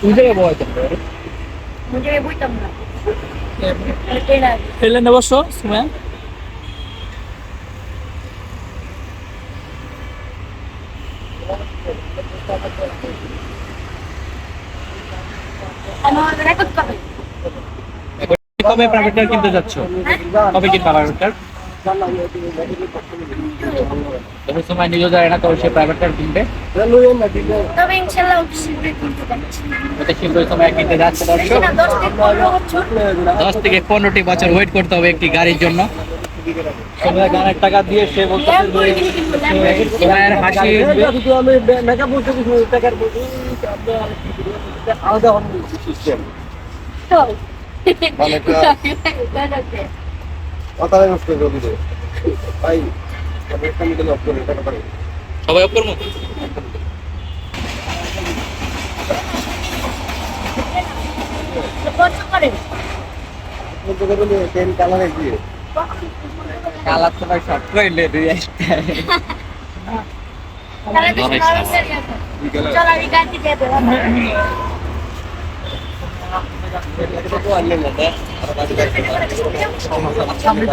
ওই জায়গায় বয় কেন? मुझे भी बोलता हूँ এলেন অবশ্য সুমায়া। रेकॉर्ड कर কবে প্রাইভেট কার কিনতে যাচ্ছ? কবে কিনবা প্রাইভেট কার? তবে সময় নিজেও যায় না, তবে সে প্রাইভেট কার কিনবে। তবে ইনশাআল্লাহ শীঘ্রই কিনতে যাচ্ছি। ওটা শীঘ্রই সময় কিনতে যাচ্ছে দর্শক। 10 থেকে 15টি বছর ওয়েট করতে হবে একটি গাড়ির জন্য। সময় গানের টাকা দিয়ে সে বলতেছে যে সময়ের হাসি মেকআপ বলতে কিছু টাকার বলতে আলাদা সিস্টেম সবাই অফ করবো। কালার তো ভাই সব কইলে দুই একটা চল আমি গাড়ি দিয়ে দেবো সামনে